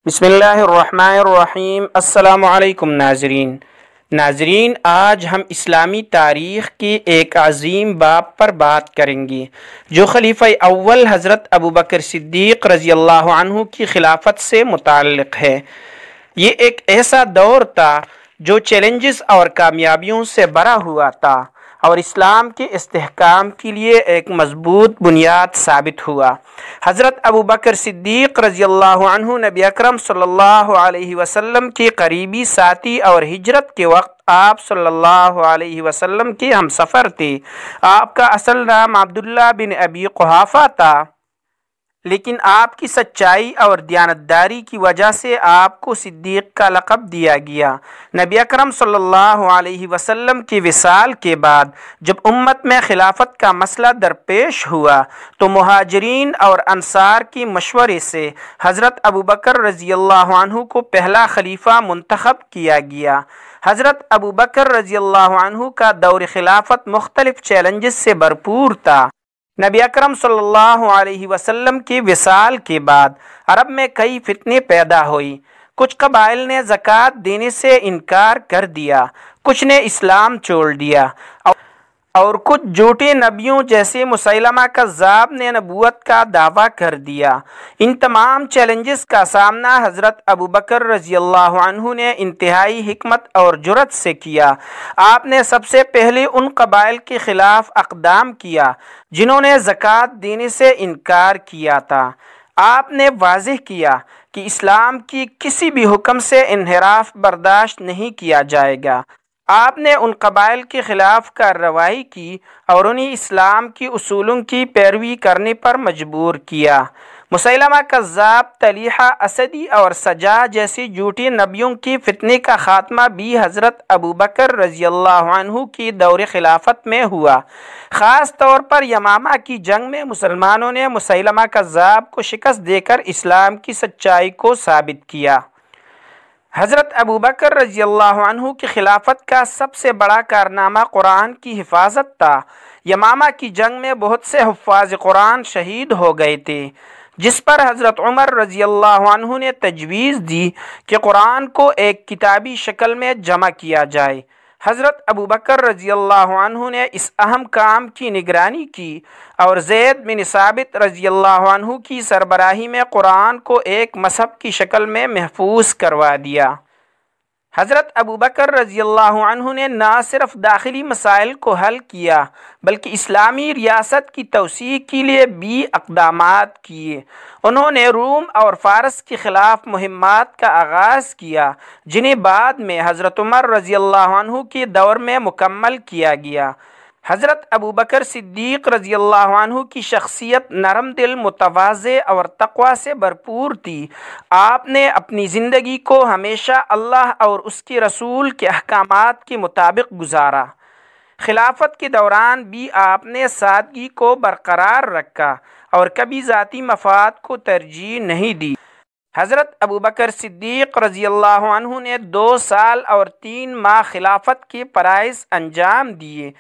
بسم اللہ الرحمن الرحیم۔ السلام علیکم ناظرین، آج ہم اسلامی تاریخ کی ایک عظیم باب پر بات کریں گے جو خلیفہ اول حضرت ابوبکر صدیق رضی اللہ عنہ کی خلافت سے متعلق ہے۔ یہ ایک ایسا دور تھا جو چیلنجز اور کامیابیوں سے بھرا ہوا تھا اور اسلام کے استحکام کے لیے ایک مضبوط بنیاد ثابت ہوا۔ حضرت ابوبکر صدیق رضی اللہ عنہ نبی اکرم صلی اللہ علیہ وسلم کے قریبی ساتھی اور ہجرت کے وقت آپ صلی اللہ علیہ وسلم کے ہم سفر تھے۔ آپ کا اصل نام عبداللہ بن ابی قحافہ تھا، لیکن آپ کی سچائی اور دیانتداری کی وجہ سے آپ کو صدیق کا لقب دیا گیا۔ نبی اکرم صلی اللہ علیہ وسلم کی وصال کے بعد جب امت میں خلافت کا مسئلہ درپیش ہوا تو مہاجرین اور انصار کی مشورے سے حضرت ابوبکر رضی اللہ عنہ کو پہلا خلیفہ منتخب کیا گیا۔ حضرت ابوبکر رضی اللہ عنہ کا دور خلافت مختلف چیلنجز سے بھرپور تھا۔ نبی اکرم صلی اللہ علیہ وسلم کی وصال کے بعد عرب میں کئی فتنے پیدا ہوئی۔ کچھ قبائل نے زکوٰۃ دینے سے انکار کر دیا، کچھ نے اسلام چھوڑ دیا اور کچھ جھوٹے نبیوں جیسے مسیلمہ کذاب نے نبوت کا دعویٰ کر دیا۔ ان تمام چیلنجز کا سامنا حضرت ابوبکر رضی اللہ عنہ نے انتہائی حکمت اور جرأت سے کیا۔ آپ نے سب سے پہلے ان قبائل کے خلاف اقدام کیا جنہوں نے زکوٰۃ دینے سے انکار کیا تھا۔ آپ نے واضح کیا کہ اسلام کی کسی بھی حکم سے انحراف برداشت نہیں کیا جائے گا۔ آپ نے ان قبائل کے خلاف کارروائی کی اور انہیں اسلام کی اصولوں کی پیروی کرنے پر مجبور کیا۔ مسیلمہ کذاب، طلیحہ اسدی اور سجاع جیسے جھوٹے نبیوں کے فتنے کا خاتمہ بھی حضرت ابوبکر رضی اللہ عنہ کی دور خلافت میں ہوا۔ خاص طور پر یمامہ کی جنگ میں مسلمانوں نے مسیلمہ کذاب کو شکست دے کر اسلام کی سچائی کو ثابت کیا۔ حضرت ابوبکر رضی اللہ عنہ کی خلافت کا سب سے بڑا کارنامہ قرآن کی حفاظت تھا۔ یمامہ کی جنگ میں بہت سے حفاظ قرآن شہید ہو گئے تھے، جس پر حضرت عمر رضی اللہ عنہ نے تجویز دی کہ قرآن کو ایک کتابی شکل میں جمع کیا جائے۔ حضرت ابوبکر رضی اللہ عنہ نے اس اہم کام کی نگرانی کی اور زید بن ثابت رضی اللہ عنہ کی سربراہی میں قرآن کو ایک مصحف کی شکل میں محفوظ کروا دیا۔ حضرت ابوبکر رضی اللہ عنہ نے نہ صرف داخلی مسائل کو حل کیا بلکہ اسلامی ریاست کی توسیع کے لیے بھی اقدامات کیے۔ انہوں نے روم اور فارس کے خلاف مہمات کا آغاز کیا، جنہیں بعد میں حضرت عمر رضی اللہ عنہ کے دور میں مکمل کیا گیا۔ حضرت ابوبکر صدیق رضی اللہ عنہ کی شخصیت نرم دل، متواضع اور تقوی سے بھرپور تھی۔ آپ نے اپنی زندگی کو ہمیشہ اللہ اور اس کے رسول کے احکامات کے مطابق گزارا۔ خلافت کے دوران بھی آپ نے سادگی کو برقرار رکھا اور کبھی ذاتی مفاد کو ترجیح نہیں دی۔ حضرت ابوبکر صدیق رضی اللہ عنہ نے 2 سال اور 3 ماہ خلافت کے فرائض انجام دیے۔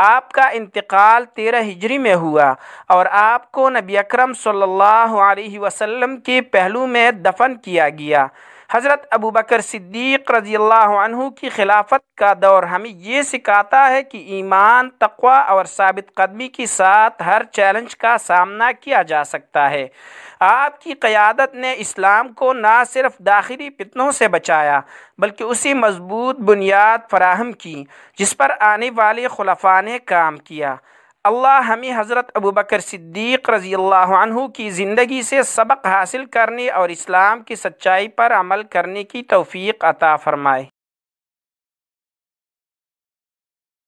آپ کا انتقال 13 ہجری میں ہوا اور آپ کو نبی اکرم صلی اللہ علیہ وسلم کے پہلو میں دفن کیا گیا۔ حضرت ابوبکر صدیق رضی اللہ عنہ کی خلافت کا دور ہمیں یہ سکھاتا ہے کہ ایمان، تقوی اور ثابت قدمی کے ساتھ ہر چیلنج کا سامنا کیا جا سکتا ہے۔ آپ کی قیادت نے اسلام کو نہ صرف داخلی فتنوں سے بچایا بلکہ اسی مضبوط بنیاد فراہم کی جس پر آنے والے خلفاء نے کام کیا۔ اللہ ہمیں حضرت ابوبکر صدیق رضی اللہ عنہ کی زندگی سے سبق حاصل کرنے اور اسلام کی سچائی پر عمل کرنے کی توفیق عطا فرمائے۔